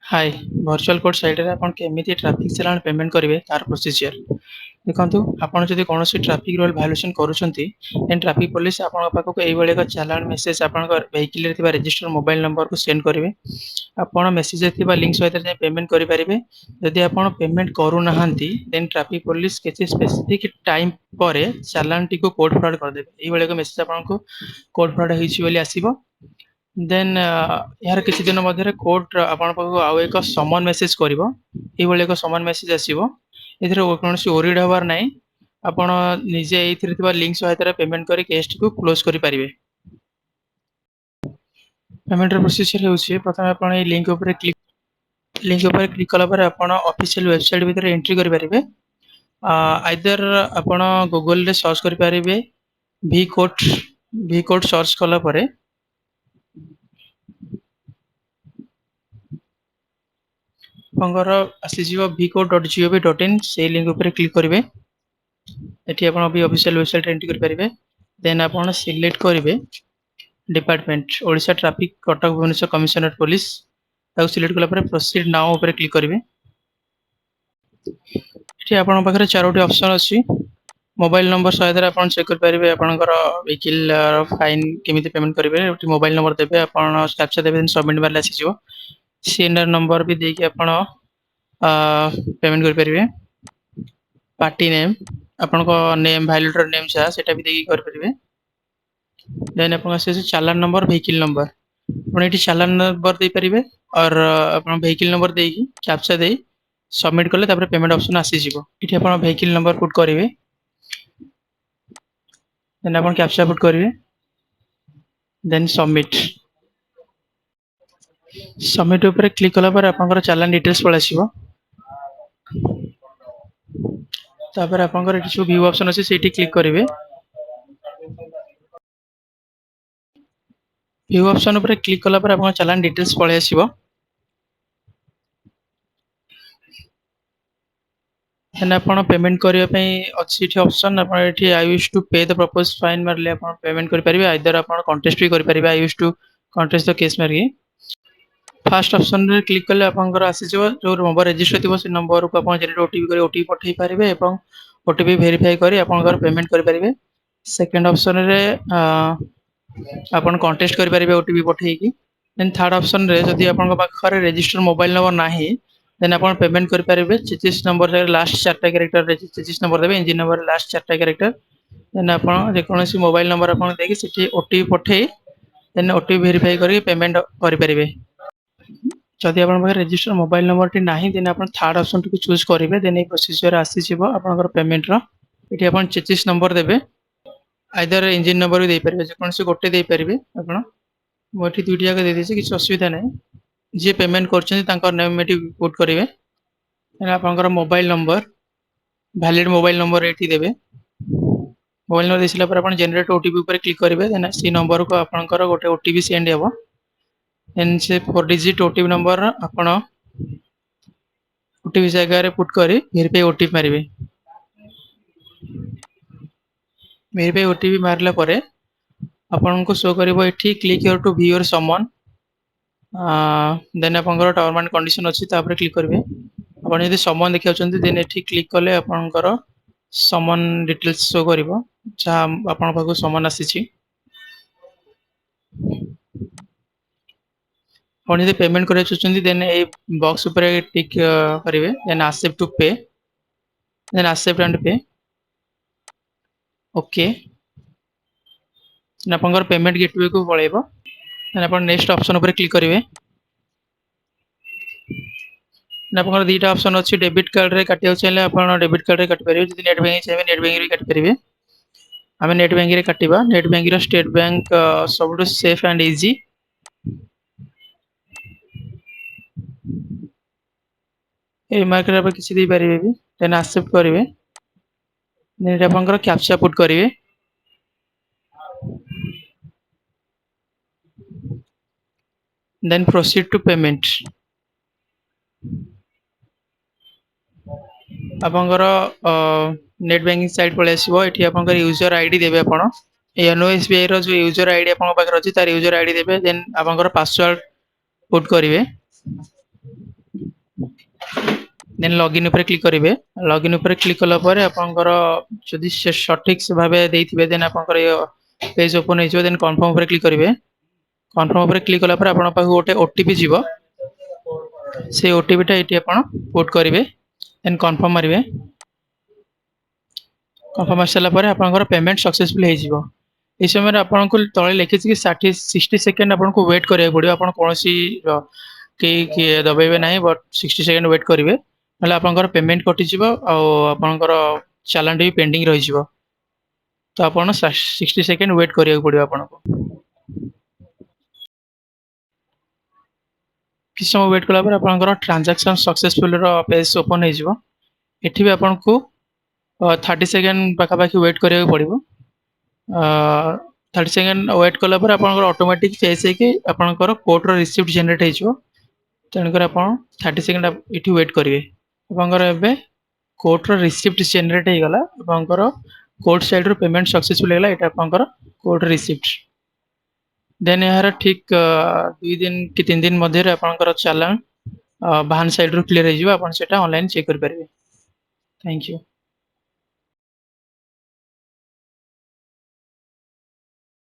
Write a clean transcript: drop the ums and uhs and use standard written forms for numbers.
हाय virtual code site रे आपण केमिति ट्रैफिक चालान पेमेंट करिवे तार प्रोसीजर देखंतु आपण जदि कोनोसी ट्रैफिक रूल वायोलेशन करूछंती देन ट्रैफिक पुलिस आपण पाखो एई भले एक चालान मेसेज आपण वेहिकल रे थिबा रजिस्टर मोबाइल नंबर को सेंड करिवे आपण मेसेज रे थिबा लिंक सहित जे पेमेंट करि परिबे जदि आपण पेमेंट करू नाहंती देन ट्रैफिक पुलिस केछि स्पेसिफिक टाइम परे चालान टी को कोड फ्रॉड कर देबे एई भले एक मेसेज आपण को कोड फ्रॉड हिची बोली आसीबो देन यार किसी दिन मध्य कोर्ट आपण पाखु आउ एक समन मेसेज करिवो एई भले एक समन मेसेज आसीबो एथिरे कोनोसी ओरिड हबार नै आपण निजे एथिरे थिबा लिंक सहित पेमेंट करी केस को क्लोज करि परिबे पेमेंट ର प्रोसीजर हेउछि प्रथमे आपण ए लिंक ऊपर क्लिक कला पर आपण ऑफिशियल वेबसाइट भीतर एंट्री करि परिबे आइदर आपण गूगल रे सर्च करि परिबे वी कोड सर्च कला परे आपंकर आसीଯିव vcode.gov.in से लिंक ऊपर क्लिक करेंगे एटी आपण भी ऑफिशियल वेबसाइट एंट्री कर परिबे देन आपण सिलेक्ट करेंगे department Odisha traffic Cuttack Bhubaneswar commissionerate police ताऊ सिलेक्ट कला पर प्रोसीड नाउ ऊपर क्लिक करेंगे एटी आपण पाखरे चारोटी ऑप्शन अछि मोबाइल नंबर सहित आपण चेक कर परिबे आपनकर व्हीकल फाइन केमिति पेमेंट करेंगे एटी मोबाइल नंबर देबे आपण कैप्चा देबे देन सबमिट मारले आसीजिवो सीएनआर नंबर भी देके आपण पेमेंट कर परिबे पार्टी नेम आपण को नेम वैलिडेटर नेम छा सेटा भी देकी कर परिबे देन आपण से चालान नंबर व्हीकल नंबर आपण एटी चालान नंबर दे परिबे और आपण व्हीकल नंबर देकी कैप्चा दे सबमिट करले तापर पेमेंट ऑप्शन आसी जिवो एटी आपण व्हीकल नंबर पुट करिवे देन आपण कैप्चा पुट करिवे देन सबमिट ऊपर क्लिक कला पर आपनकर चालान डिटेल्स पळे आसीबो तापर आपनकर एटी सब व्यू ऑप्शन अछि सेठी क्लिक करिवे व्यू ऑप्शन ऊपर क्लिक कला पर आपन चालान डिटेल्स पळे आसीबो देन आपण पेमेंट करिया पई अछि एठी ऑप्शन आपण एठी आई विश टू पे द प्रपोज फाइन मारले आपण पेमेंट करि परिबे आइदर आपण कॉन्टेस्ट भी करि परिबे I wish to contest the case मारगी फर्स्ट ऑप्शन रे क्लिक करले आपनकर आसी जो नंबर रजिस्टर थिबो से नंबर को आपण जेनेरेट ओटीपी करी ओटीपी पठेई पारिबे एवं ओटीपी वेरीफाई करी आपनकर पेमेंट करि परिबे सेकंड ऑप्शन रे आपण कॉन्टेस्ट करि परिबे ओटीपी पठेई की देन थर्ड ऑप्शन रे जदि आपन पाखरे रजिस्टर मोबाइल नंबर नाही देन आपण पेमेंट करि परिबे 33 नंबर रे लास्ट चारटा कैरेक्टर रे 33 नंबर देबे इंजन नंबर लास्ट चारटा कैरेक्टर देन आपण जे कोनोसी मोबाइल नंबर आपण देकी सिटी ओटीपी पठेई देन ओटीपी वेरीफाई करी पेमेंट करि परिबे जदि आपन पाखरे रजिस्टर मोबाइल नंबर टी नाही देन आपण थर्ड ऑप्शन टी चूज करिवे देन ए प्रोसीजर आसी जिवो आपनकर पेमेंट रो एटी आपण 33 नंबर देबे आइदर इंजन नंबर भी दे परिबे जे कोनसे गोटे दे परिबे आपण मोठी दुइटी जगह दे देछि किछ असुविधा नै जे पेमेंट करछन तांकर नेम एटी पुट करिवे एना आपनकर mobile number valid mobile number एटी देबे मोबाइल नंबर देसिला पर आपण जनरेट ओटीपी ऊपर क्लिक करिवे देन सी नंबर को आपनकर गोटे ओटीपी सेंड हेबो देन से 4 डिजिट ओटीपी नंबर आपण ओटीपी जगह रे पुट करी वेरीफाई ओटीपी मारिवे वेरीफाई ओटीपी मारला परे आपन को शो करिवो एठी click here to view your summon then आपनकर टर्म एंड कंडीशन अछि तापर क्लिक करिवे आपण यदि समन देखिया चंती देन एठी क्लिक करले आपनकर समन डिटेल्स शो करिवो जा आपन पाखु समन आसीछि आपण यदि पेमेंट करिया चंती देन ए बॉक्स ऊपर टिक करिवे देन एक्सेप्ट टू पे देन एक्सेप्ट एंड पे ओके आपनकर पेमेंट गेटवे को पळेबो देन आपण नेक्स्ट ऑप्शन ऊपर क्लिक करिवे आपनकर दीटा ऑप्शन अछि डेबिट कार्ड रे काटियो चाहले आपण डेबिट कार्ड रे काटि परिबे जदि नेट बैंकिंग चाहे नेट बैंकिंग रे काटि परिबे हमें नेट बैंकिंग रे काटिबा नेट बैंकिंग रो स्टेट बैंक सबटु सेफ एंड इजी ए मार्केट रे किछि दे परिबे भी देन एक्सेप्ट करिवे देन आपनकर कैप्चा पुट करिवे देन प्रोसीड टू पेमेंट आपनकर नेट बैंकिंग साइट पळे आसीबो एठी आपनकर यूजर आईडी देबे आपण एनो एसबीआई रो जो यूजर आईडी आपन पाखर अछि तार यूजर आईडी देबे देन आपनकर पासवर्ड पुट करिवे देन लॉगिन ऊपर क्लिक करेंगे। लॉगिन ऊपर क्लिक कला पर आपनकर जदि से सठिक से भाबे देथिबे देन आपनकर पेज ओपन हो देन कन्फर्म ऊपर क्लिक करेंगे। कन्फर्म ऊपर क्लिक कला पर आपन पाखु गोटे ओटीपी जीवो से ओटीपी टा एटी आपन पुट करेंगे देन कन्फर्म मारिबे। कन्फर्म आसी सारा पर आपनकर पेमेंट सक्सेसफुल हो जिवो। इस समय आपको तले लिखी कि 60 सेकेंड आपको वेट करिया पड़ो आपन कोनोसी कि दबेबे नहीं बट 60 सेकेंड वेट करेंगे ना आपनकर पेमेंट कटिଯିव आपनकर चालान भी पेंडिंग रही जिवो। तो आपन 60 सेकेंड वेट करिया पड़ो आपनको। किछ समय वेट कला पर आपनकर ट्रांजैक्शन सक्सेसफुल रो पेज ओपन हो जिवो। एठी भी आपनको 30 सेकेंड पाखापाखि वेट करिया पड़ो। 30 सेकेंड वेट कला पर आपनकर ऑटोमेटिक फेस है आपनकर कोड रो रिसीप्ट जनरेट हो जिवो। तेणुकर आप 30 सेकेंड इठी वेट करेंगे आपंकर एवं कोर्ट रिसीप्ट जेनेट होगा आपंकर कोर्ट साइड पेमेंट सक्सेसफुल होगा ये आपंकर कोर्ट रिसीप्ट देन यार ठीक 2 दिन कि 3 दिन मध्य आपंकर चालान बाहान साइड रू क्लियर हो ऑनलाइन चेक करेंगे। Thank you.